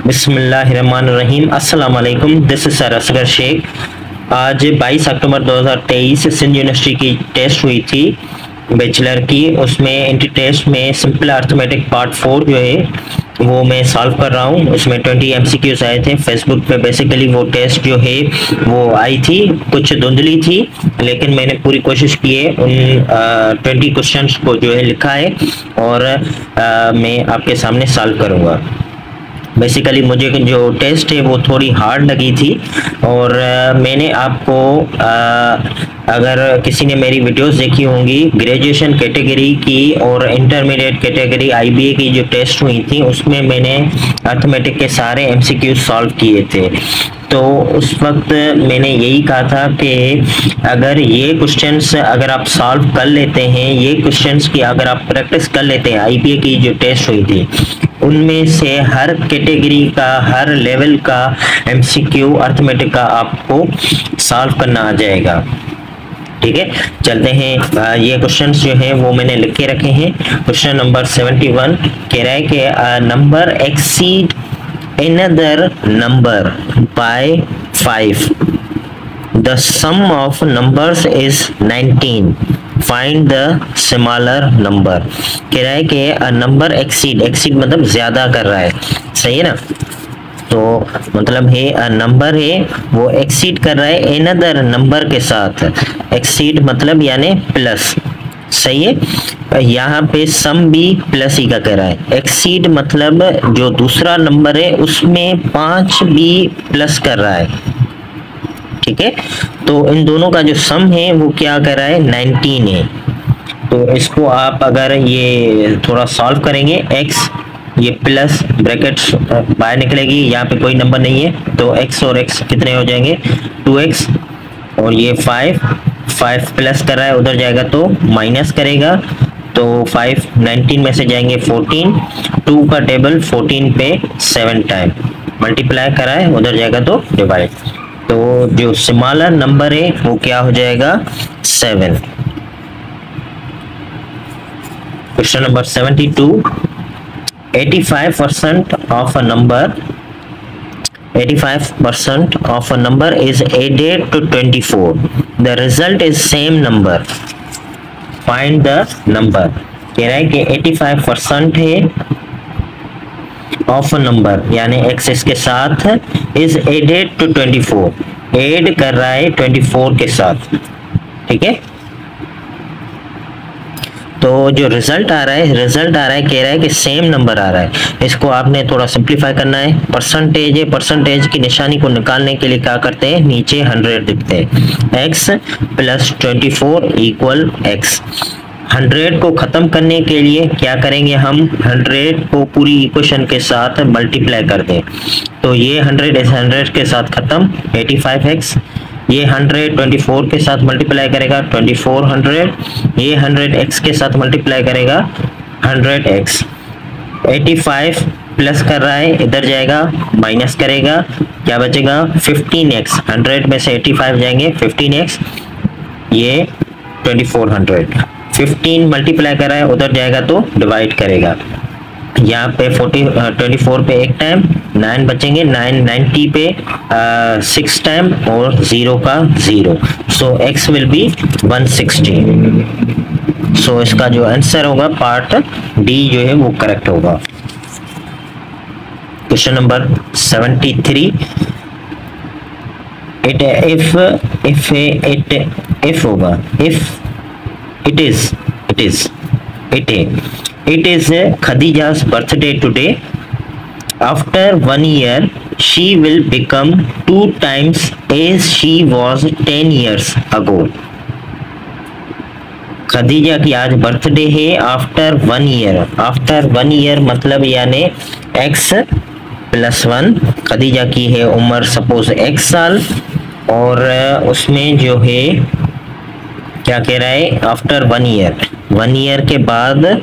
बिस्मिल्लाहिर्रहमानिर्रहीम। अस्सलाम वालेकुम। This is sir Asgar Shaikh. आज 22 अक्टूबर 2023 सिंध यूनिवर्सिटी की टेस्ट हुई थी बैचलर की। उसमें एंट्री टेस्ट में सिंपल अर्थमेटिक पार्ट 4 जो है वो मैं सॉल्व कर रहा हूँ। उसमें 20 एमसीक्यूज आए थे। फेसबुक पे बेसिकली वो टेस्ट जो है वो आई थी, कुछ धुंधली थी, लेकिन मैंने पूरी कोशिश की है उन 20 क्वेश्चंस को जो है लिखा है और मैं आपके सामने सॉल्व करूँगा। बेसिकली मुझे जो टेस्ट है वो थोड़ी हार्ड लगी थी और मैंने आपको अगर किसी ने मेरी वीडियोस देखी होंगी ग्रेजुएशन कैटेगरी की और इंटरमीडिएट कैटेगरी आईबीए की जो टेस्ट हुई थी उसमें मैंने अर्थमेटिक के सारे एमसीक्यू सॉल्व किए थे। तो उस वक्त मैंने यही कहा था कि अगर ये क्वेश्चंस अगर आप सॉल्व कर लेते हैं, ये क्वेश्चंस की अगर आप प्रैक्टिस कर लेते हैं, आईबीए की जो टेस्ट हुई थी उनमें से हर कैटेगरी का हर लेवल का एमसीक्यू अर्थमेटिक का आपको सॉल्व करना आ जाएगा। ठीक है, चलते हैं। ये क्वेश्चंस जो है वो मैंने लिख के रखे हैं। क्वेश्चन नंबर 71 कह रहा है कि number exceed another number by 5. The sum of numbers is 19. Find the smaller number. कह रहा है कि नंबर एक्सीड मतलब ज्यादा कर रहा है, सही है ना। तो मतलब है नंबर है वो एक्सीड कर रहा है एनदर नंबर के साथ। एक्सीड मतलब यानी प्लस, सही है। यहाँ पे सम भी प्लस ही का कह रहा है। एक्सीड मतलब जो दूसरा नंबर है उसमें 5 भी प्लस कर रहा है। ठीक है, तो इन दोनों का जो सम है वो क्या कर रहा है, 19 है। तो इसको आप अगर ये थोड़ा सॉल्व करेंगे, x ये प्लस ब्रैकेट्स बाहर निकलेगी, यहाँ पे कोई नंबर नहीं है तो x और x कितने हो जाएंगे, 2x और ये 5 प्लस कर रहा है, उधर जाएगा तो माइनस करेगा तो 5 19 में से जाएंगे 14, 2 का टेबल 14 पे 7 टाइम मल्टीप्लाई करा है, उधर जाएगा तो डिवाइड। तो जो स्मॉलर नंबर है वो क्या हो जाएगा, 7। Question number 72 85% of a number 85% of a number is added to 24. The result is same number. Find the number. कह रहा है कि 85% है of a number यानी x इसके साथ is added to 24. add कर रहा है 24 के साथ। ठीक है, तो जो रिजल्ट आ रहा है कह रहा है कि सेम नंबर आ रहा है। इसको आपने थोड़ा सिंप्लीफाई करना है। परसेंटेज है, परसेंटेज की निशानी को निकालने के लिए क्या करते हैं, नीचे 100 लिखते हैं। x plus 24 equal x। 100 को खत्म करने के लिए क्या करेंगे, हम 100 को पूरी इक्वेशन के साथ मल्टीप्लाई कर दें। तो ये 100 इस 100 के साथ खत्म, 85x। ये 100 24 के साथ मल्टीप्लाई करेगा 2400, ये 100x के साथ मल्टीप्लाई करेगा 100x। 85 प्लस कर रहा है, इधर जाएगा माइनस करेगा, क्या बचेगा 15x। 100 में से 85 जाएंगे 15x, ये 2400। 15 मल्टीप्लाई कर रहा है, उधर जाएगा तो डिवाइड करेगा। यहाँ पे 24 पे एक टाइम 9 बचेंगे, 90 पे 6 टाइम और 0 का 0। सो x विल बी 160। सो इसका जो आंसर होगा पार्ट डी जो है वो करेक्ट होगा। क्वेश्चन नंबर 73 इफ होगा, It is Khadija's birthday today. After 1 year, she will become 2 times as she was 10 years ago. Khadija की आज बर्थडे है आफ्टर 1 ईयर। आफ्टर 1 ईयर मतलब यानी x प्लस 1। खदीजा की है उम्र सपोज x साल और उसमें जो है क्या कह रहा है, आफ्टर 1 ईयर, 1 ईयर के बाद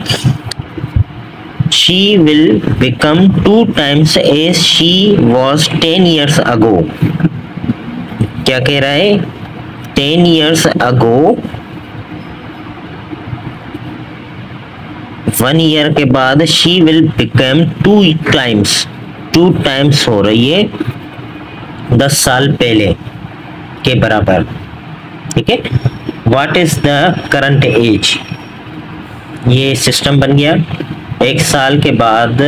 she will become 2 times as she was 10 years ago. क्या कह रहा है, 10 years ago 1 ईयर के बाद she will become 2 times 2 times हो रही है 10 साल पहले के बराबर। ठीक है, what is the current age, ये सिस्टम बन गया। 1 साल के बाद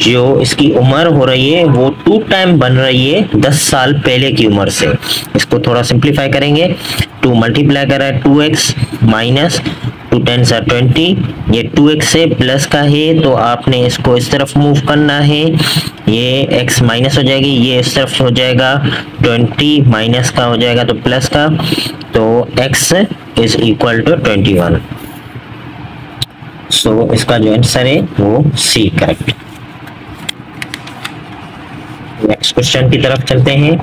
जो इसकी उम्र हो रही है वो 2 टाइम बन रही है 10 साल पहले की उम्र से। इसको थोड़ा सिंप्लीफाई करेंगे, 2 मल्टीप्लाई कर रहा है 2x माइनस 2 10 20, ये 2x से प्लस का है तो आपने इसको इस तरफ मूव करना है, ये x माइनस हो जाएगी, ये इस तरफ हो जाएगा 20 माइनस का हो जाएगा तो प्लस का, तो x इज इक्वल टू 21। सो इसका जो आंसर है वो सी करेक्ट। नेक्स्ट क्वेश्चन की तरफ चलते हैं।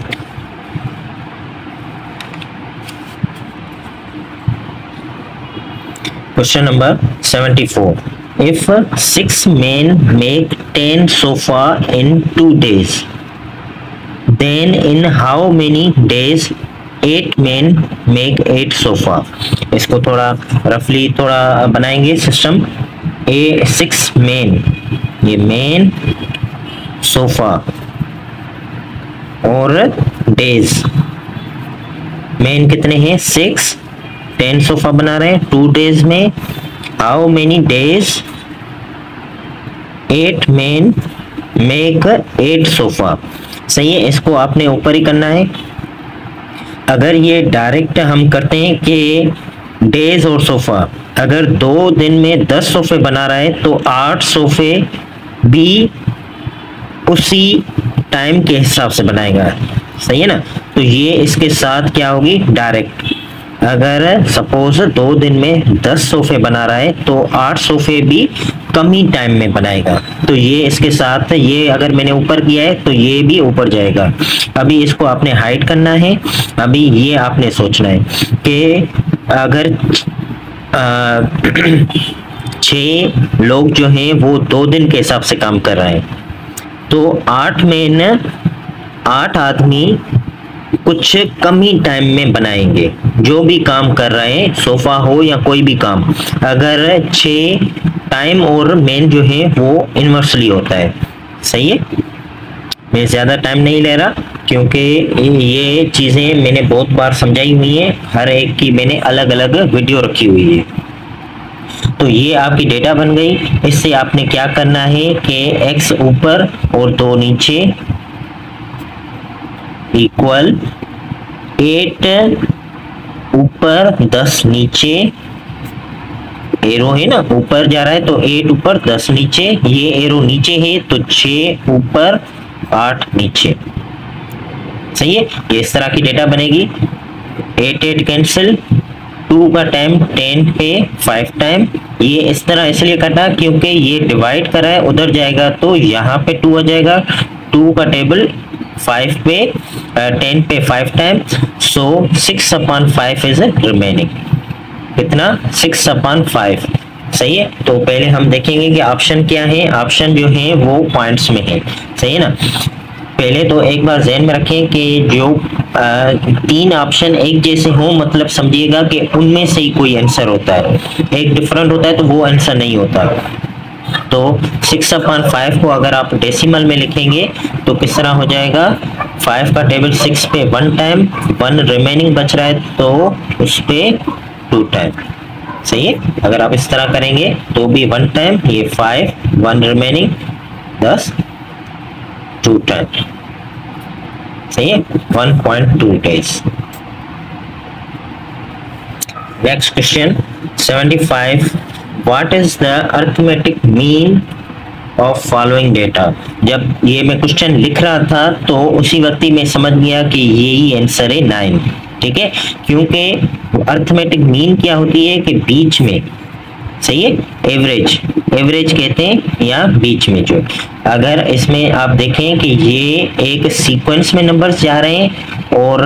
Question number 74, if 6 men make 10 sofa in 2 days, then in how many days 8 men make 8 sofa। इसको थोड़ा रफली थोड़ा बनाएंगे सिस्टम। 6 men, ये मेन सोफा और डेज, मेन कितने हैं 6, 10 सोफा बना रहे हैं 2 डेज में, how many days 8 main make 8 sofa. सही है, इसको आपने ऊपर ही करना है। अगर ये डायरेक्ट हम करते हैं कि डेज और सोफा, अगर 2 दिन में 10 सोफे बना रहा है तो 8 सोफे भी उसी टाइम के हिसाब से बनाएगा। सही है ना, तो ये इसके साथ क्या होगी डायरेक्ट। अगर सपोज 2 दिन में 10 सोफे बना रहा है तो 8 सोफे भी कम ही टाइम में बनाएगा, तो ये इसके साथ, ये अगर मैंने ऊपर किया है तो ये भी ऊपर जाएगा। अभी इसको आपने हाइड करना है। अभी ये आपने सोचना है कि अगर 6 लोग जो हैं वो 2 दिन के हिसाब से काम कर रहे हैं तो 8 आदमी कुछ कम ही टाइम में बनाएंगे जो भी काम कर रहे हैं, सोफा हो या कोई भी काम। अगर 6 टाइम और मेन जो है वो इनवर्सली होता है। सही है, मैं ज्यादा टाइम नहीं ले रहा क्योंकि ये चीजें मैंने बहुत बार समझाई हुई है, हर एक की मैंने अलग अलग वीडियो रखी हुई है। तो ये आपकी डेटा बन गई। इससे आपने क्या करना है कि x ऊपर और 2 नीचे इक्वल 8 ऊपर 10 नीचे, एरो है ना ऊपर जा रहा है तो 8 ऊपर 10 नीचे, ये एरो नीचे है तो 6 ऊपर 8 नीचे। सही है, ये इस तरह की डेटा बनेगी। 8 कैंसिल, 2 का टाइम 10 पे 5 टाइम, ये इस तरह इसलिए कटा क्योंकि ये डिवाइड करा है, उधर जाएगा तो यहाँ पे 2 आ जाएगा। 2 का टेबल 5 पे 10 पे 5 टाइम, सो 6/5 इज रिमेनिंग। कितना 6/5। सही है, तो पहले हम देखेंगे कि ऑप्शन क्या है। ऑप्शन जो है वो पॉइंट्स में है। सही है ना, पहले तो एक बार ध्यान में रखें कि जो 3 ऑप्शन एक जैसे हो मतलब समझिएगा कि उनमें से ही कोई आंसर होता है, एक डिफरेंट होता है तो वो आंसर नहीं होता। तो 6/5 को अगर आप डेसिमल में लिखेंगे तो किस तरह हो जाएगा, 5 का टेबल 6 पे 1 टाइम, 1 रिमेनिंग बच रहा है तो उस पे 2 टाइम। सही है, अगर आप इस तरह करेंगे तो भी 1 टाइम, ये 5, 1 रिमेनिंग 10, 2 टाइम। सही है, 1.2 days। Next question 75, what is the arithmetic mean of following data. जब ये मैं क्वेश्चन लिख रहा था तो उसी वक्त ही मैं समझ गया कि यही आंसर है 9। ठीक है, क्योंकि अरिथमेटिक मीन क्या होती है कि बीच में। सही है, एवरेज, एवरेज कहते हैं या बीच में जो। अगर इसमें आप देखें कि ये एक सीक्वेंस में नंबर्स जा रहे हैं और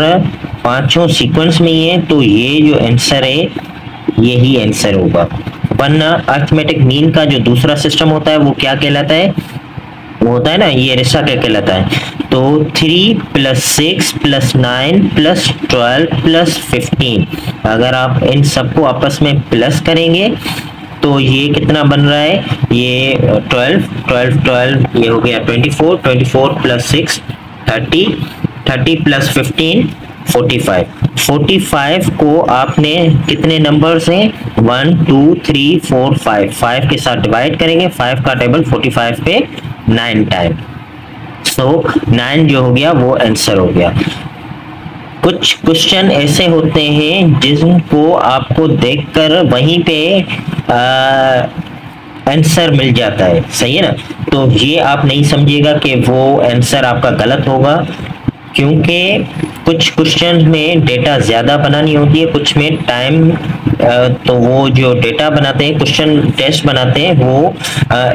5 सीक्वेंस में ही है तो ये जो आंसर है यही आंसर होगा। वरना अरिथमेटिक मीन का जो दूसरा सिस्टम होता है वो क्या कहलाता है, वो होता है ना ये रिश्ता क्या कहलाता है, तो 3 + 6 + 9 + 12 + 15। अगर आप इन सबको आपस में प्लस करेंगे तो ये कितना बन रहा है, ये 12 ये हो गया 24 प्लस 6 30 प्लस 15 45 को आपने कितने नंबर से 1 2 3 4 5 के साथ डिवाइड करेंगे। 5 का टेबल 45 पे 9 टाइम, सो 9 जो हो गया वो आंसर हो गया। कुछ क्वेश्चन ऐसे होते हैं जिनको आपको देखकर वहीं पे आंसर मिल जाता है, सही है ना। तो ये आप नहीं समझिएगा कि वो आंसर आपका गलत होगा, क्योंकि कुछ क्वेश्चन में डेटा ज़्यादा बनानी होती है, कुछ में टाइम, तो वो जो डेटा बनाते हैं, क्वेश्चन टेस्ट बनाते हैं, वो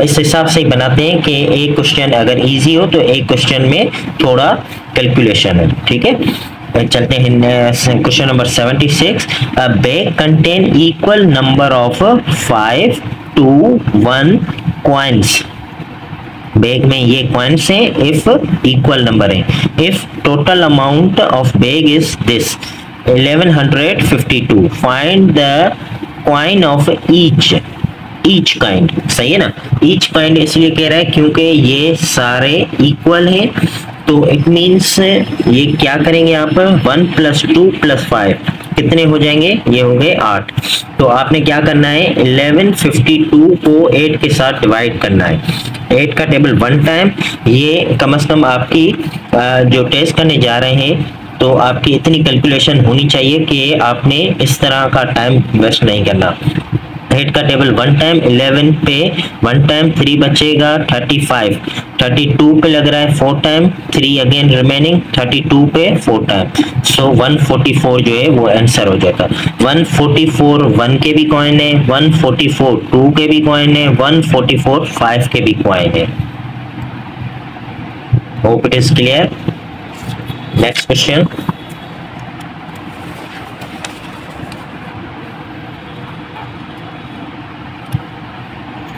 इस हिसाब से बनाते हैं कि एक क्वेश्चन अगर इजी हो तो एक क्वेश्चन में थोड़ा कैलकुलेशन है, ठीक है। चलते हैं question number 76। Bag contain equal number of 5 to 1 coins. Bag में ये कॉइन्स हैं इफ इक्वल नंबर है। If total amount of bag is this 1152, find the coin of each kind. सही है ना, ईच काइंड इसलिए कह रहा है क्योंकि ये सारे इक्वल हैं, तो इट मीन्स ये क्या करेंगे आप 1 + 2 + 5 कितने हो जाएंगे, ये हो गए 8। तो आपने क्या करना है 1152 को 8 के साथ डिवाइड करना है। 8 का टेबल 1 टाइम, ये कम से कम आपकी जो टेस्ट करने जा रहे हैं तो आपकी इतनी कैलकुलेशन होनी चाहिए कि आपने इस तरह का टाइम वेस्ट नहीं करना। 8 का टेबल 1 टाइम, 11 पे 1 टाइम, 3 बचेगा 35, 32 पे लग रहा है 4 टाइम, 3 अगेन रिमेनिंग 32 पे 4 टाइम, सो 144 जो है वो आंसर हो जाता। 144 1 के भी कॉइन है, 144 2 के भी कॉइन है, 144 5 के भी कॉइन है। Hope it is clear. Next question,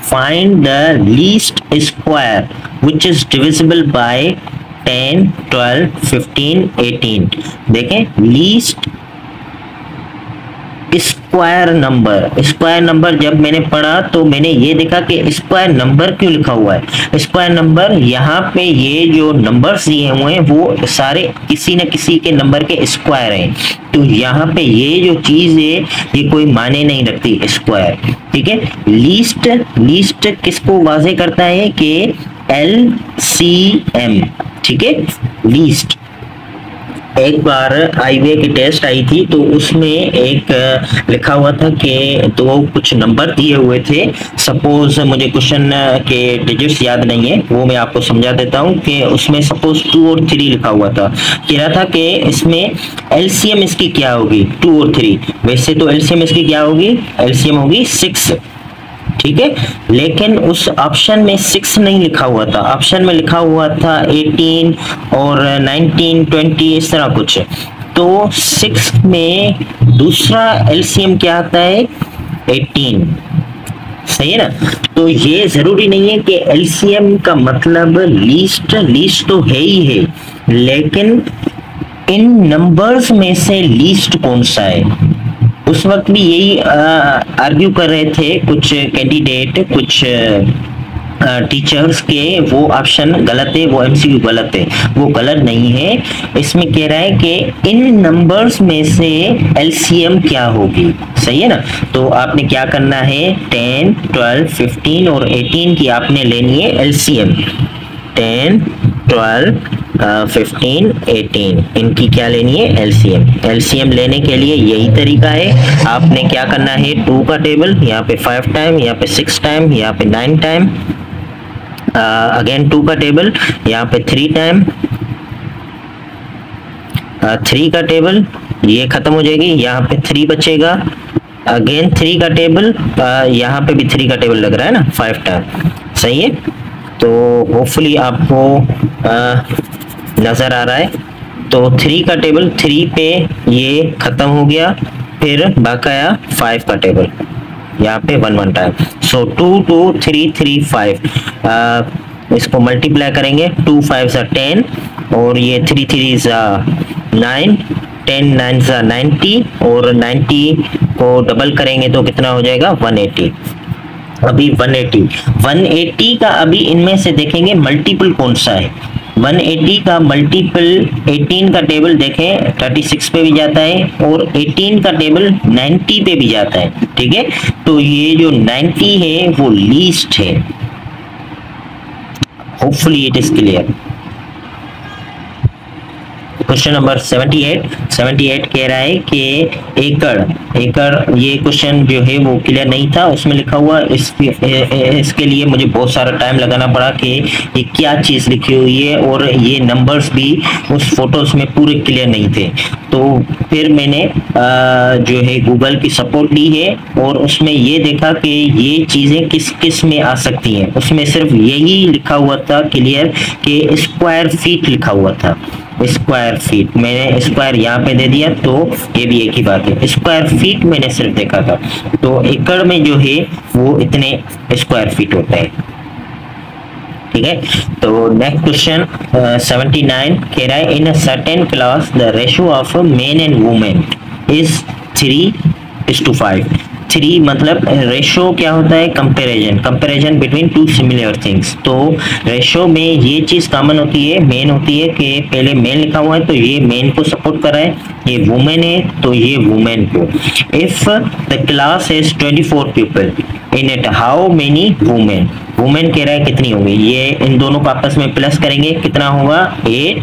find the least square which is divisible by 10 12 15 18। देखें लीस्ट स्क्वायर नंबर जब मैंने पढ़ा तो मैंने ये देखा कि स्क्वायर नंबर क्यों लिखा हुआ है। स्क्वायर नंबर यहाँ पे ये जो नंबर्स दिए हुए हैं वो सारे किसी न किसी के नंबर के स्क्वायर हैं, तो यहाँ पे ये जो चीज है ये कोई माने नहीं रखती स्क्वायर, ठीक है। लीस्ट किसको वाज़े करता है कि LCM, ठीक है। लीस्ट एक बार आईवीए की टेस्ट आई थी तो उसमें एक लिखा हुआ था कि तो कुछ नंबर दिए हुए थे, सपोज मुझे क्वेश्चन के डिजिट्स याद नहीं है, वो मैं आपको समझा देता हूँ कि उसमें सपोज 2 और 3 लिखा हुआ था। कह रहा था कि इसमें एलसीएम इसकी क्या होगी 2 और 3, वैसे तो एलसीएम इसकी क्या होगी, एलसीएम होगी 6, ठीक है। लेकिन उस ऑप्शन में 6 नहीं लिखा हुआ था, ऑप्शन में लिखा हुआ था 18 और 19 20 इस तरह कुछ। तो 6 में दूसरा एलसीएम क्या आता है 18, सही है ना। तो ये जरूरी नहीं है कि एलसीएम का मतलब लीस्ट तो है ही है, लेकिन इन नंबर्स में से लीस्ट कौन सा है। उस वक्त भी यही आर्ग्यू कर रहे थे कुछ कैंडिडेट, कुछ टीचर्स के वो ऑप्शन गलत है, वो एमसीक्यू गलत है, वो गलत नहीं है। इसमें कह रहा है कि इन नंबर्स में से एलसीएम क्या होगी, सही है ना। तो आपने क्या करना है 10 12 15 और 18 की आपने लेनी है एलसीएम। 10 12 15 18 इनकी क्या लेनी है एलसीएम। एलसीएम लेने के लिए यही तरीका है, आपने क्या करना है 2 का टेबल, यहाँ पे 5 टाइम, यहाँ पे 6 टाइम, यहाँ पे 9 टाइम, अगेन 2 का टेबल, यहाँ पे 3 टाइम, 3 का टेबल, ये खत्म हो जाएगी, यहाँ पे 3 बचेगा, अगेन 3 का टेबल, यहाँ पे भी 3 का टेबल लग रहा है ना 5 टाइम, सही है। तो होपफुली आपको नजर आ रहा है। तो 3 का टेबल 3 पे ये खत्म हो गया, फिर बकाया 5 का टेबल, यहाँ पे 1 1 टाइम, सो 2 2 3 3 5, इसको मल्टीप्लाई करेंगे 2 5 10 और ये 3 3 9, 10 9 90 और 90 को डबल करेंगे तो कितना हो जाएगा 180। अभी 180 का अभी इनमें से देखेंगे मल्टीपल कौन सा है। 180 का मल्टीपल 18 का टेबल देखें 36 पे भी जाता है और 18 का टेबल 90 पे भी जाता है। ठीक है, तो ये जो 90 है वो लीस्ट है। Hopefully it is clear. Question number 78 कह रहा है कि एकड़, ये क्वेश्चन जो है वो क्लियर नहीं था, उसमें लिखा हुआ इसके लिए मुझे बहुत सारा टाइम लगाना पड़ा कि ये क्या चीज लिखी हुई है, और ये नंबर्स भी उस फोटोज में पूरे क्लियर नहीं थे। तो फिर मैंने जो है गूगल की सपोर्ट ली है और उसमें ये देखा कि ये चीजें किस किस में आ सकती हैं। उसमें सिर्फ यही लिखा हुआ था क्लियर कि स्क्वायर फीट लिखा हुआ था। स्क्वायर फीट, मैंने स्क्वायर यहाँ पे दे दिया तो ये भी एक ही बात है, स्क्वायर फीट मैंने सिर्फ देखा था। तो एकड़ में जो है वो इतने स्क्वायर फीट होता है। ठीक है, तो नेक्स्ट क्वेश्चन 79 कह रहा है in a certain class the ratio of men and women is 3:5। 3 मतलब रेशो क्या होता है, comparison between two similar things. तो रेशो में ये चीज कॉमन होती है, मेन होती है कि पहले मेन लिखा हुआ है तो ये मेन को सपोर्ट कर रहा है, ये वुमेन है तो ये वुमेन को। If the class is 24 people in it how many women, women कह रहा है कितनी होंगी, ये इन दोनों को आपस में प्लस करेंगे कितना होगा 8,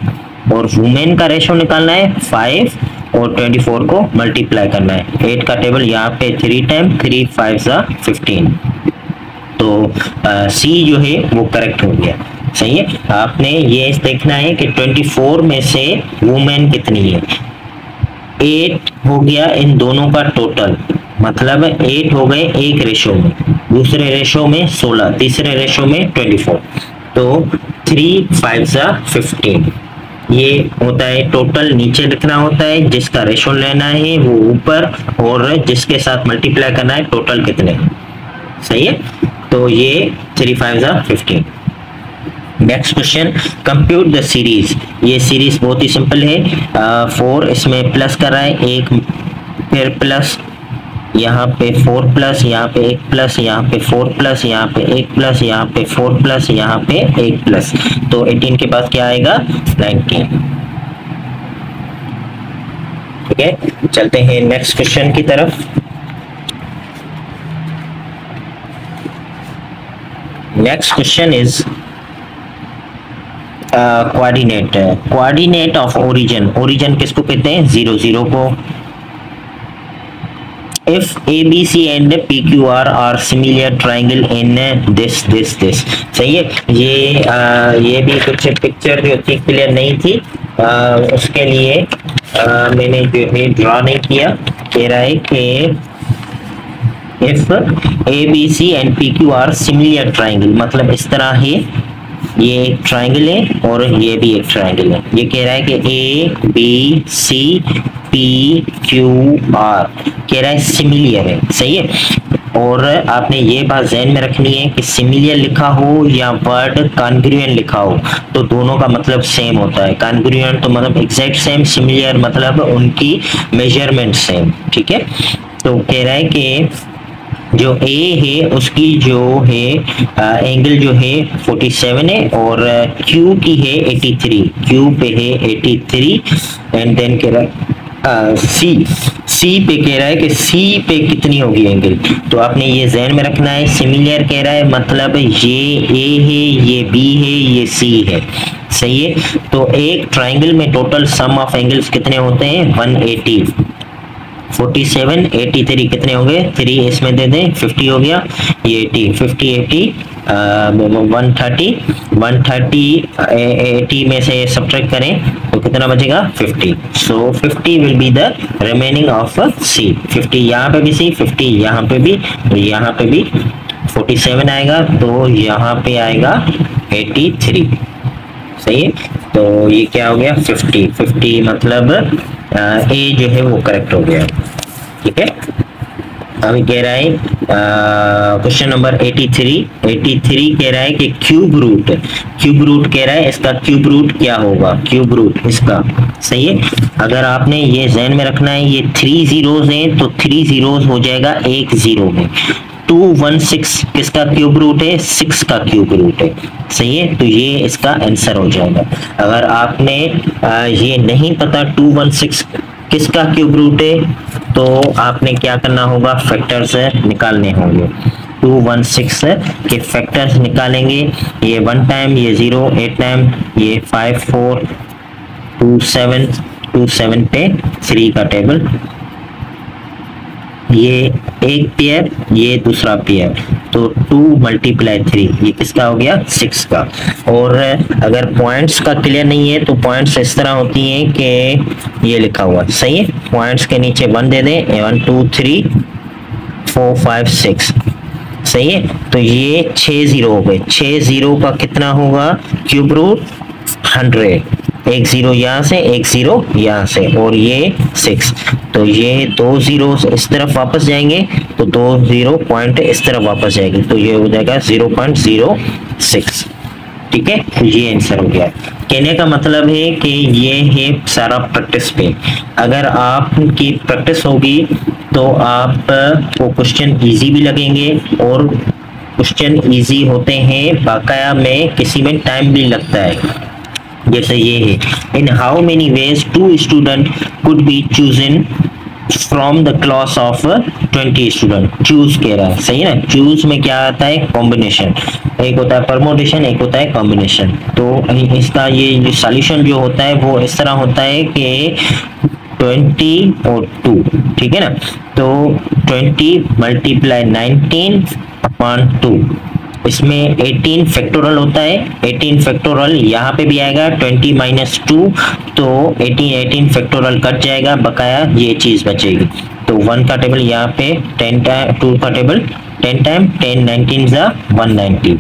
और वुमेन का रेशो निकालना है 5 और 24 को मल्टीप्लाई करना है। 8 का टेबल यहाँ पे 3 टाइम 3 5 15, तो सी जो है वो करेक्ट हो गया। सही है, आपने ये देखना है कि 24 में से वुमेन कितनी है। 8 हो गया इन दोनों का टोटल, मतलब 8 हो गए एक रेशो में, दूसरे रेशो में 16, तीसरे रेशो में 24, तो 3 5 15 ये होता है टोटल। नीचे लिखना होता है जिसका रेशो लेना है वो ऊपर, और जिसके साथ मल्टीप्लाई करना है टोटल कितने। सही है, तो ये 3 5 15। Next question, compute the series. ये सीरीज बहुत ही सिंपल है। 4 इसमें प्लस कर रहा है, एक फिर प्लस, यहाँ पे 4 प्लस, यहाँ पे 1 प्लस, यहाँ पे 4 प्लस, यहाँ पे 1 प्लस, यहाँ पे 4 प्लस, यहाँ पे 1 प्लस, तो 18 के पास क्या आएगा 19। ठीक है, चलते हैं नेक्स्ट क्वेश्चन की तरफ। Next question is coordinate of origin किसको कहते हैं, 0 0 को। If ABC and PQR are similar triangle in this. सही है, ये भी कुछ पिक्चर जो थी क्लियर नहीं थी, उसके लिए मैंने जो है ड्रॉ नहीं किया। कह रहा है कि if ABC and PQ are similar triangle, मतलब इस तरह है, ये एक ट्राइंगल है और ये भी एक ट्राइंगल है। ये कह रहा है कि ABC PQR कह रहा है सिमिलियर है। सही है, और आपने ये बात ध्यान में रखनी है कि सिमिलियर लिखा हो या वर्ड कॉन्ग्रुएंट लिखा हो तो दोनों का मतलब सेम होता है। कॉन्ग्रुएंट तो मतलब एग्जैक्ट सेम, सिमिलियर मतलब उनकी मेजरमेंट सेम। ठीक है, तो कह रहा है कि जो A है उसकी जो है एंगल जो है 47 है, और Q की है 83, Q पे है 83, एंड देन कह रहा है C पे कह रहा है कि C पे कितनी होगी एंगल। तो आपने ये ध्यान में रखना है, सिमिलर कह रहा है मतलब ये A है, ये B है, ये C है। सही है, तो एक ट्राइंगल में टोटल सम ऑफ एंगल्स कितने होते हैं 180। 47 83 कितने हो गए, 3 इसमें दे दें 50 हो गया, ये 80 50 80 130 80 में से सब्ट्रैक्ट करें तो कितना बचेगा 50। सो 50 will be the remaining of C। 50 यहाँ पे भी C, 50 यहाँ पे भी, यहाँ पे भी 47 आएगा, तो यहाँ पे आएगा 83। सही है, तो ये क्या हो गया 50 मतलब A जो है वो करेक्ट हो गया। ठीक है, अभी कह रहा है क्वेश्चन नंबर 83 कह रहा है कि क्यूब रूट कह रहा है, इसका क्यूब रूट क्या होगा, क्यूब रूट इसका। सही है, अगर आपने ये ध्यान में रखना है, ये 3 जीरोस हैं तो 3 जीरोस हो जाएगा 1 जीरो में, 216 किसका क्यूब रूट है? 6 का क्यूब रूट है। सही है, तो ये इसका आंसर हो जाएगा। अगर आपने ये नहीं पता 216 किसका क्यूब रूट है तो आपने क्या करना होगा, फैक्टर्स निकालने होंगे। 216 के फैक्टर्स निकालेंगे, ये 1 टाइम, ये 0 8 टाइम, ये 5 4 2 7 पे 3 का टेबल, ये एक पेयर, ये दूसरा पेयर, तो 2 × 3 ये किसका हो गया? 6 का। और अगर पॉइंट्स का क्लियर नहीं है तो पॉइंट्स इस तरह होती हैं कि ये लिखा हुआ, सही है, पॉइंट्स के नीचे 1 दे दें, 1 2 3 4 5 6, सही है। तो ये 6 0 हो गए, 6 0 का कितना होगा क्यूब रूट? 100, एक 0 यहाँ से, एक 0 यहाँ से, और ये 6, तो ये 2 zeros इस तरफ वापस जाएंगे, तो 2 0 पॉइंट इस तरफ वापस जाएगी, तो ये हो जाएगा 0.06। ठीक है, तो ये आंसर हो गया। कहने का मतलब है कि ये है सारा प्रैक्टिस पे। अगर आपकी प्रैक्टिस होगी तो आपको क्वेश्चन इजी भी लगेंगे, और क्वेश्चन इजी होते हैं बाकाया में, किसी में टाइम भी लगता है। जैसे ये है, in how many ways 2 student could be chosen from the class of 20 student. Choose कह रहा है, सही ना। चूज में क्या आता है? कॉम्बिनेशन, एक होता है परमोटेशन, एक होता है कॉम्बिनेशन। तो इसका ये सॉल्यूशन जो होता है वो इस तरह होता है कि 20 और 2, ठीक है ना। तो 20 × 19/2, इसमें 18 फैक्टोरियल होता है, 18 फैक्टोरियल यहाँ पे भी आएगा, 20 - 2, तो 18 फैक्टोरियल कट जाएगा, बकाया ये चीज बचेगी। तो 1 का टेबल यहाँ पे 10 टाइम, 2 का टेबल 10 टाइम, 10 19 = 190।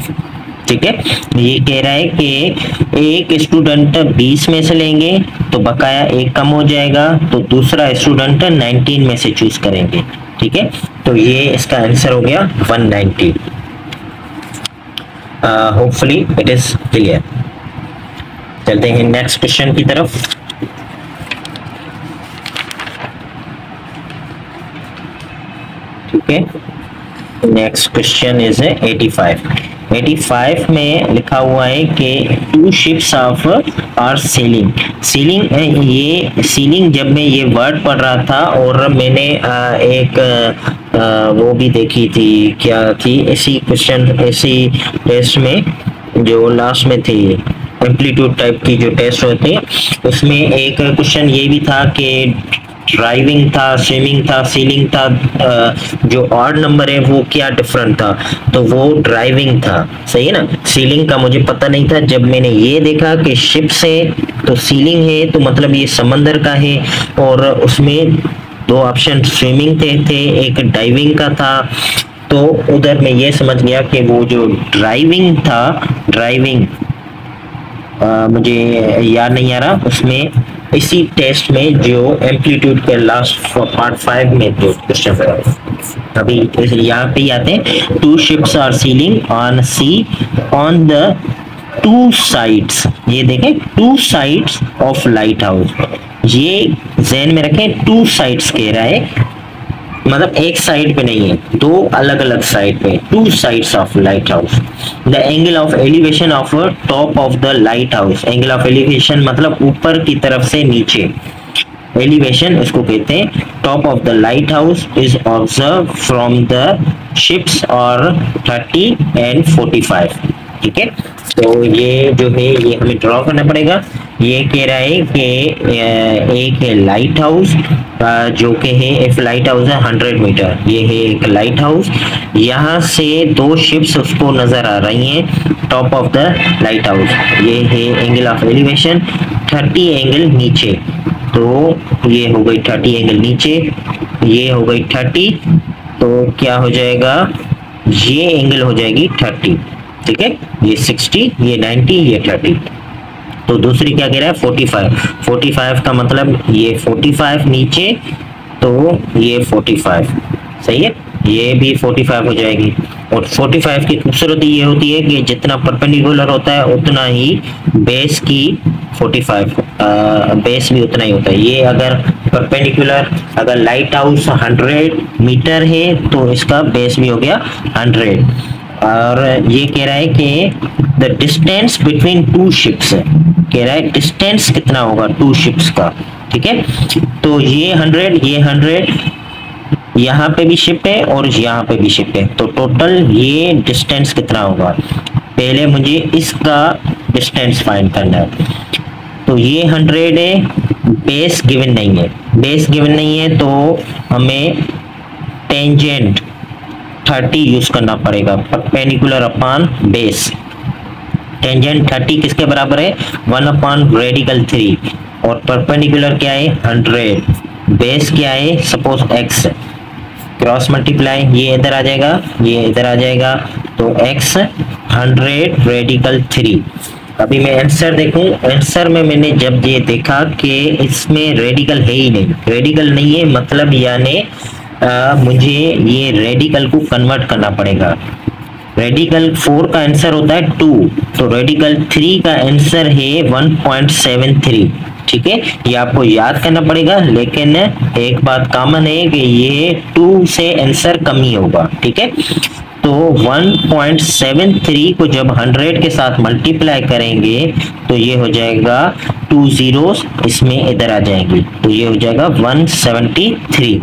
ठीक है, ये कह रहा है कि एक स्टूडेंट 20 में से लेंगे तो बकाया एक कम हो जाएगा, तो दूसरा स्टूडेंट 19 में से चूज करेंगे। ठीक है, तो ये इसका आंसर हो गया 190। Hopefully it is clear. चलते हैं नेक्स्ट क्वेश्चन की तरफ। ठीक है, नेक्स्ट क्वेश्चन इज 85 में लिखा हुआ है कि 2 ships off are sailing. Sailing, ये सीलिंग जब मैं ये वर्ड पढ़ रहा था और मैंने एक वो भी देखी थी, क्या थी, ऐसी क्वेश्चन, ऐसी टेस्ट में जो लास्ट में थी, एम्पलीट्यूड टाइप की जो टेस्ट होती है, उसमें एक क्वेश्चन ये भी था कि ड्राइविंग था, स्विमिंग था, सीलिंग था, जो ऑड नंबर है वो क्या डिफरेंट था, तो वो ड्राइविंग था। सही है ना। सीलिंग का मुझे पता नहीं था, जब मैंने ये देखा कि शिप से तो सीलिंग है, तो मतलब ये समंदर का है, और उसमें 2 ऑप्शन स्विमिंग थे, एक डाइविंग का था, तो उधर मैं ये समझ गया कि वो जो ड्राइविंग था, ड्राइविंग मुझे याद नहीं आ रहा, उसमें इसी टेस्ट में जो एम्पलीट्यूड के लास्ट पार्ट 5 में जो क्वेश्चन है, अभी यहाँ पे आते हैं। 2 ships are sailing on sea on the 2 sides, ये देखें 2 sides ऑफ लाइट हाउस, ये ज़हन में रखें, 2 sides कह रहा है, मतलब एक साइड पे नहीं है, 2 अलग अलग साइड पे, 2 sides of light house. The angle of elevation of top of the light house, angle of elevation मतलब ऊपर की तरफ से नीचे, एलिवेशन इसको कहते हैं। Top of the light house is observe from the ships और 30 and 45। ठीक है, तो ये जो है ये हमें ड्रॉ करना पड़ेगा। ये कह रहा है कि एक है लाइट हाउस, जो कि है, इफ लाइट हाउस है 100 मीटर, ये है एक लाइट हाउस, यहाँ से 2 शिप्स उसको नजर आ रही हैं top of the light house, ये है एंगल ऑफ एलिवेशन 30 एंगल नीचे, तो ये हो गई 30 एंगल नीचे, ये हो गई 30, तो क्या हो जाएगा, ये एंगल हो जाएगी 30। ठीक है, ये 60, ये 90, ये 30, तो दूसरी क्या कह रहा है 45 का मतलब ये 45 नीचे, तो ये 45, सही है, ये भी 45 हो जाएगी। और 45 की खूबसूरती ये होती है कि जितना परपेंडिकुलर होता है उतना ही बेस की 45, बेस भी उतना ही होता है। ये अगर परपेंडिकुलर, अगर लाइट हाउस 100 मीटर है तो इसका बेस भी हो गया 100। और ये कह रहा है कि the distance between two ships, कह रहा है डिस्टेंस कितना होगा टू शिप्स का, ठीक है। तो ये 100, ये 100, यहाँ पे भी शिप है और यहाँ पे भी शिप है, तो टोटल ये डिस्टेंस कितना होगा। पहले मुझे इसका डिस्टेंस फाइंड करना है। तो ये 100 है, बेस गिवन नहीं है, बेस गिवन नहीं है तो हमें टेंजेंट 30 यूज करना पड़ेगा, परपेंडिकुलर अपॉन बेस। टेंजेंट 30 किसके बराबर है, 1 अपॉन रेडिकल 3, और परपेंडिकुलर क्या है 100, बेस क्या है सपोज x, क्रॉस मल्टीप्लाई, ये इधर आ जाएगा, ये इधर आ जाएगा, तो x 100 रेडिकल 3। अभी मैं आंसर देखूं, आंसर में मैंने जब ये देखा कि इसमें रेडिकल है ही नहीं, रेडिकल नहीं है मतलब यानी मुझे ये रेडिकल को कन्वर्ट करना पड़ेगा। रेडिकल 4 का आंसर होता है 2, तो रेडिकल 3 का आंसर है 1.73, ठीक है। ये आपको याद करना पड़ेगा, लेकिन एक बात कॉमन है कि ये 2 से आंसर कम ही होगा, ठीक है। तो 1.73 को जब 100 के साथ मल्टीप्लाई करेंगे तो ये हो जाएगा 2 zeros इसमें इधर आ जाएंगी, तो ये हो जाएगा 173।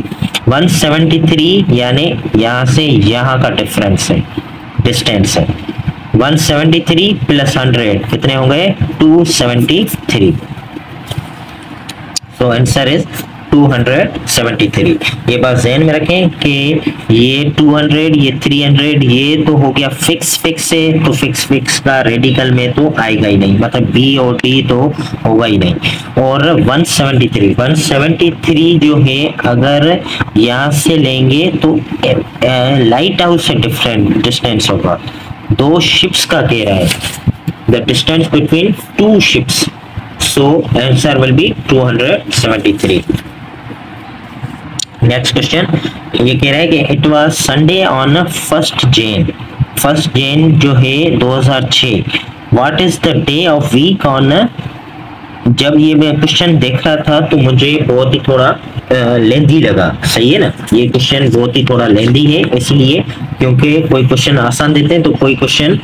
173 यानी यहाँ से यहाँ का डिफरेंस है, डिस्टेंस है। 173 प्लस 100 कितने हो गए 273। तो आंसर इज 273। ये बात ध्यान में रखें कि ये 200, ये 300, ये तो हो गया फिक्स है, तो फिक्स का रेडिकल में तो आएगा ही नहीं, मतलब बी और डी तो होगा ही नहीं। और 173 जो है अगर यहाँ से लेंगे तो लाइट हाउस से डिफरेंट डिस्टेंस होगा, 2 शिप्स का कह रहा है, the distance between 2 ships, so answer will be 273। Next question ये कह रहा है कि it was Sunday on 1 Jan जो है 2006, what is the day of week on. जब ये मैं क्वेश्चन देख रहा था तो मुझे बहुत ही थोड़ा लेंथी लगा, सही है ना, ये क्वेश्चन बहुत ही थोड़ा लेंथी है, इसलिए क्योंकि कोई क्वेश्चन आसान देते हैं तो कोई क्वेश्चन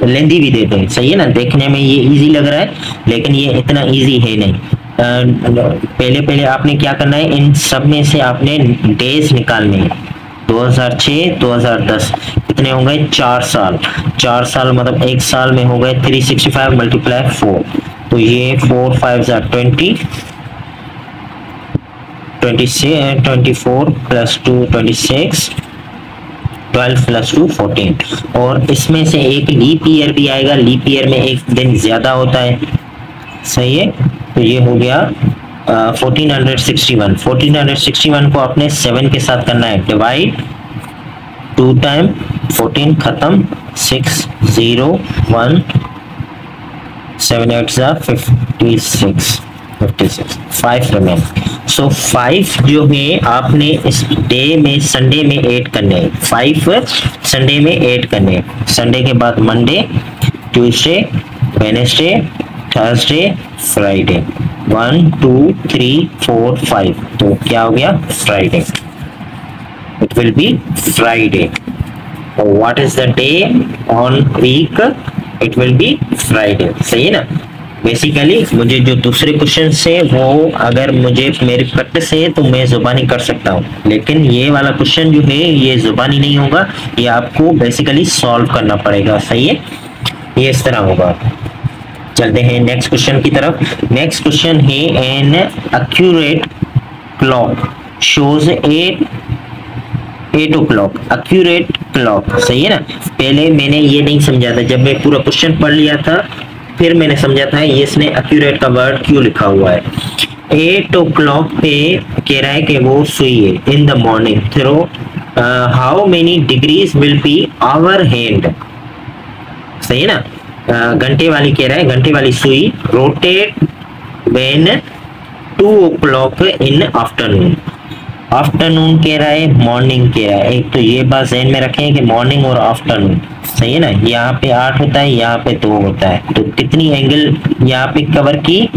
लेंथी भी देते हैं, सही है ना। देखने में ये इजी लग रहा है लेकिन ये इतना इजी है नहीं। पहले आपने क्या करना है, इन सब में से आपने डेज निकालने हैं। 2006 2010 कितने हो गए 4 साल, 4 साल मतलब एक साल में हो गए 365 मल्टीप्लाई 4, तो ये 4 5 20, 24 प्लस 2 26, 12 प्लस 2 14, और इसमें से एक लीप ईयर भी आएगा, लीप ईयर में एक दिन ज्यादा होता है, सही है। तो ये हो गया 1461 को आपने 7 के साथ करना है डिवाइड, 2 टाइम 14 खत्म, 6 0 1 7 8 56 5 रिमेन। सो 5 जो है आपने इस डे में संडे में ऐड करने, 5 संडे में ऐड करने। संडे के बाद Monday, Tuesday, Wednesday, Thursday, Friday, 1 2 3 4 5, तो क्या हो गया Friday, it will be Friday. What is the day on week, it will be Friday, सही है ना। बेसिकली मुझे जो दूसरे क्वेश्चन से वो अगर मुझे मेरी प्रैक्टिस है तो मैं जुबानी कर सकता हूँ, लेकिन ये वाला क्वेश्चन जो है ये जुबानी नहीं होगा, ये आपको बेसिकली सॉल्व करना पड़ेगा, सही है, ये इस तरह होगा। चलते हैं नेक्स्ट क्वेश्चन की तरफ। नेक्स्ट क्वेश्चन है an accurate clock shows 8 o'clock, accurate clock, सही है ना। पहले मैंने ये नहीं समझा था, जब मैं पूरा क्वेश्चन पढ़ लिया था फिर मैंने समझा था ये इसने एक्यूरेट का वर्ड क्यों लिखा हुआ है। 8 o'clock पे कह रहा है कि वो सुई है in the morning through how many degrees will be hour hand, सही है ना। घंटे वाली कह रहा है, घंटे वाली सुई rotate when 2 o'clock in afternoon, afternoon कह रहा है, मॉर्निंग कह रहा है। एक तो ये बात ध्यान में रखें कि मॉर्निंग और आफ्टरनून, सही है ना। यहाँ पे 8 होता है, यहाँ पे 2 होता है, तो कितनी एंगल यहाँ पे कवर की,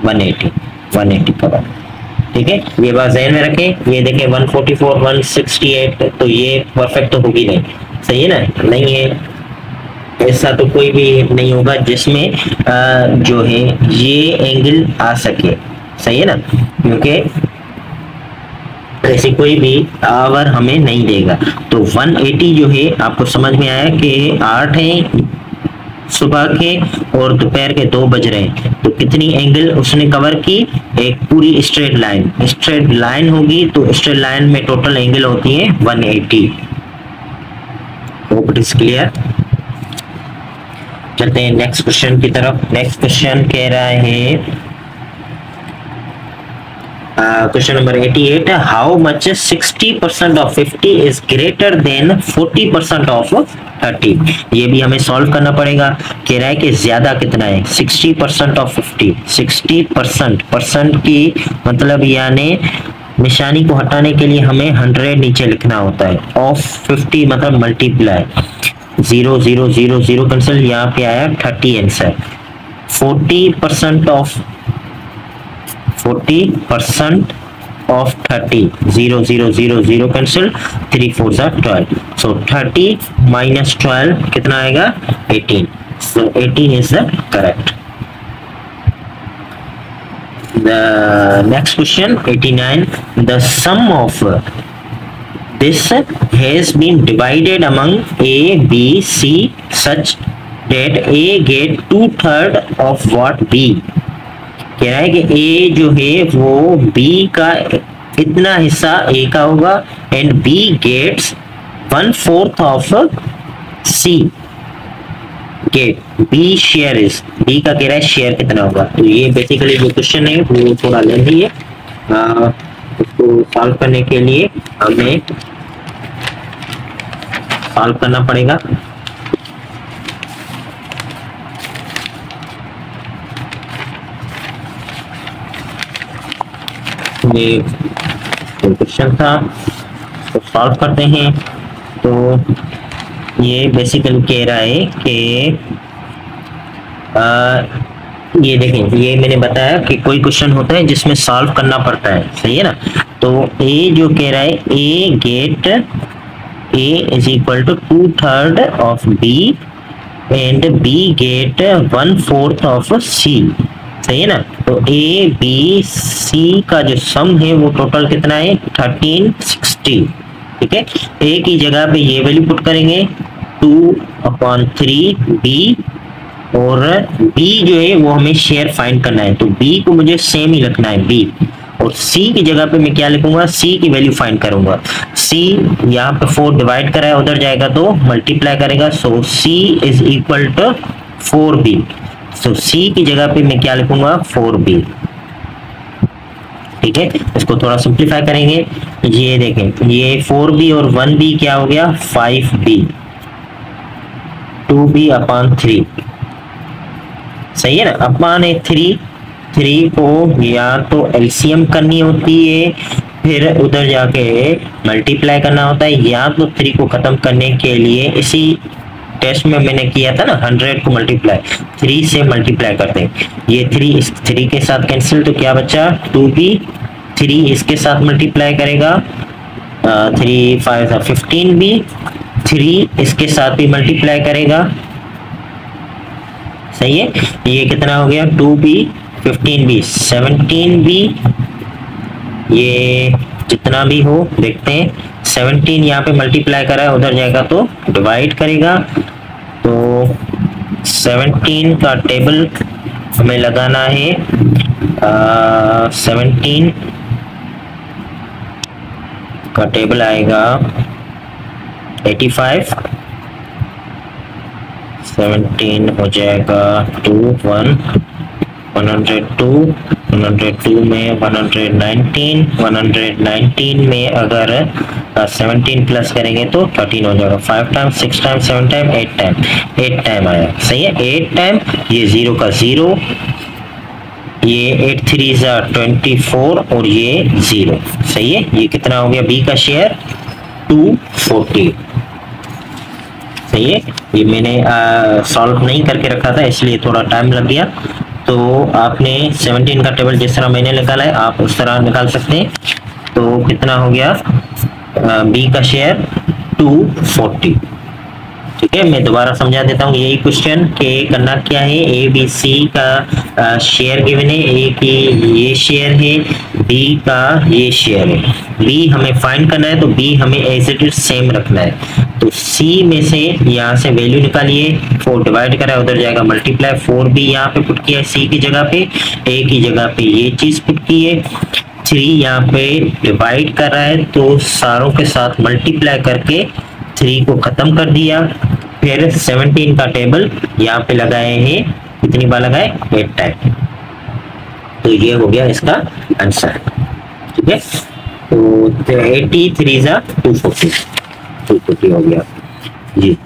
180 कवर। ठीक है, ये बात ध्यान में रखें। ये देखें 144, 168, तो ये परफेक्ट तो होगी नहीं, सही है ना, नहीं है। ऐसा तो कोई भी नहीं होगा जिसमें जो है ये एंगल आ सके, सही है ना, क्योंकि ऐसी कोई भी आवर हमें नहीं देगा। तो 180 जो है आपको समझ में आया कि 8 है सुबह के और दोपहर के 2 बज रहे हैं, तो कितनी एंगल उसने कवर की, एक पूरी स्ट्रेट लाइन होगी, तो स्ट्रेट लाइन में टोटल एंगल होती है 180। Hope it is clear. चलते हैं नेक्स्ट क्वेश्चन की तरफ। नेक्स्ट क्वेश्चन कह रहा है question number 88, how much 60% of 50 is greater than 40% of 30। ये भी हमें सॉल्व करना पड़ेगा। कह रहा है कि ज्यादा कितना है, 60% ऑफ 50। 60% की मतलब यानी निशानी को हटाने के लिए हमें 100 नीचे लिखना होता है, ऑफ 50 मतलब मल्टीप्लाई, 0 0 0 0 कैंसिल, यहाँ पे आया 30 answer. 40% of 30, 0 0 0 0 cancel, 3 4 12, so 30 minus 12 कितना आएगा, 18। सो 18 is the correct. The next question 89, the sum of this has been divided among A, B, C such that A get 2/3 of what B। कह रहा है कि A जो है वो B का इतना हिस्सा A का होगा and B gets 1/4 of C get. B share is, B का कह रहा है शेयर कितना होगा। तो ये बेसिकली जो क्वेश्चन है वो थोड़ा लेंथी है, उसको सॉल्व करने के लिए हमें सॉल्व करना पड़ेगा। ये क्वेश्चन था, तो सॉल्व करते हैं। तो ये बेसिकली कह रहा है कि ये देखें, ये मैंने बताया कि कोई क्वेश्चन होता है जिसमें सॉल्व करना पड़ता है, सही है ना। तो ए जो कह रहा है A get A is equal to 2/3 of B and B get 1/4 of C, सही है ना। तो ए बी सी का जो सम है वो टोटल कितना है, 1360। ठीक है, ए की जगह पे ये वैल्यू पुट करेंगे 2/3 बी, और बी जो है वो हमें शेयर फाइंड करना है, तो बी को मुझे सेम ही रखना है बी, और सी की जगह पे मैं क्या लिखूंगा, सी की वैल्यू फाइंड करूंगा। सी यहाँ पे 4 डिवाइड करा है, उधर जाएगा तो मल्टीप्लाई करेगा, सो सी इज इक्वल टू 4b। सो सी की जगह पे मैं क्या लिखूंगा, 4b। ठीक है, इसको थोड़ा सिंप्लीफाई करेंगे। ये देखें, ये 4b और 1b क्या हो गया, 5b, 2b/3, सही है ना। अपॉन है 3 को या तो एलसीएम करनी होती है, फिर उधर जाके मल्टीप्लाई करना होता है, या तो 3 को खत्म करने के लिए इसी टेस्ट में मैंने किया था ना, 100 को मल्टीप्लाई 3 से मल्टीप्लाई करते हैं। ये 3 इस 3 के साथ कैंसिल, तो क्या बचा 2b, 3 इसके साथ मल्टीप्लाई करेगा 3 5 15b, 3 इसके साथ भी मल्टीप्लाई करेगा, सही है। ये कितना हो गया, 2b 15b 17b, ये जितना भी हो देखते हैं। 17 यहाँ पे मल्टीप्लाई करा है, उधर जाएगा तो डिवाइड करेगा, तो 17 का टेबल हमें लगाना है। 17 का टेबल आएगा 85, 17 हो जाएगा 102 में 119 में अगर 17 प्लस करेंगे तो 13 हो जाएगा। 5 टाइम 6 टाइम 7 टाइम 8 टाइम आया, सही है। 8 टाइम ये 0 का 0, ये 8 3 24 और ये 0, सही है। ये कितना हो गया बी का शेयर 240, सही है। ये मैंने सॉल्व नहीं करके रखा था इसलिए थोड़ा टाइम लग गया। तो आपने 17 का टेबल जिस तरह मैंने निकाला है आप उस तरह निकाल सकते हैं। तो कितना हो गया बी का शेयर 240, ठीक है। मैं दोबारा समझा देता हूँ यही क्वेश्चन के करना क्या है। ए बी सी का शेयर गिवन है, ए की ये शेयर है, बी का ये शेयर है। बी हमें फाइंड करना है तो बी हमें एज इट इज सेम रखना है। तो सी में से यहाँ से वैल्यू निकालिए, 4 डिवाइड करा है उधर जाएगा मल्टीप्लाई, 4 भी यहाँ पे पुट किया है सी की जगह पे, ए की जगह पे ये चीज पुट की है, 3 यहाँ पे डिवाइड कर रहा है तो सारों के साथ मल्टीप्लाई करके 3 को खत्म कर दिया। फिर 17 का टेबल यहाँ पे लगाए हैं, कितनी बार लगाए 8 टाइम। तो ये हो गया इसका आंसर, ठीक है। तो 83 240 हो गया जी।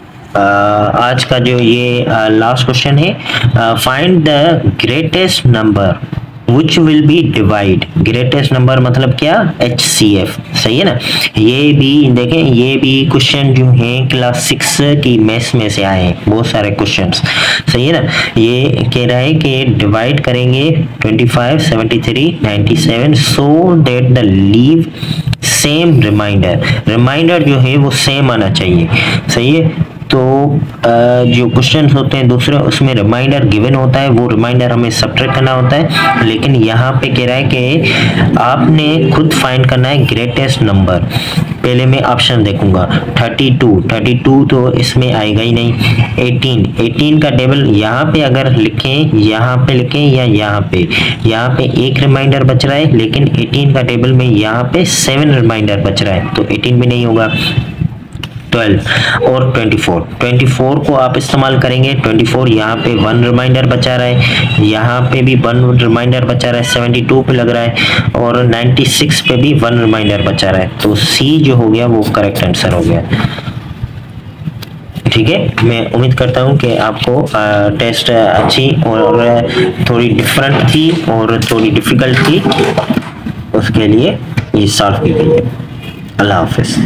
आज का जो ये लास्ट क्वेश्चन है, find the greatest number which will be divide। Greatest number मतलब क्या HCF, सही है ना। ये भी देखें, ये भी क्वेश्चन जो है क्लास 6 की मैथ्स में से आए हैं बहुत सारे क्वेश्चंस, सही है ना। ये कह रहा है कि डिवाइड करेंगे 25 73 97 so that the leave same remainder जो है वो सेम आना चाहिए, सही है। तो जो क्वेश्चन होते हैं दूसरे उसमें रिमाइंडर गिवन होता है, वो रिमाइंडर हमें सब्ट्रैक्ट करना होता है। लेकिन यहाँ पे कह रहा है कि आपने खुद फाइंड करना है ग्रेटेस्ट नंबर। पहले मैं ऑप्शन देखूंगा 32 तो इसमें आएगा ही नहीं। 18 का टेबल यहाँ पे अगर लिखें, यहाँ पे लिखें या यहाँ पे एक रिमाइंडर बच रहा है, लेकिन 18 का टेबल में यहाँ पे 7 रिमाइंडर बच रहा है तो 18 भी नहीं होगा। 12 और 24 को आप इस्तेमाल करेंगे। 24 यहाँ पे 1 रिमाइंडर बचा रहा है, यहाँ पे भी 1 रिमाइंडर बचा रहा है, 72 पे लग रहा है और 96 पे भी 1 रिमाइंडर बचा रहा है। तो सी जो हो गया वो करेक्ट आंसर हो गया, ठीक है। मैं उम्मीद करता हूँ कि आपको टेस्ट अच्छी और थोड़ी डिफरेंट थी और थोड़ी डिफिकल्ट थी, उसके लिए ये सॉल्व की गई है। अल्लाह हाफिज।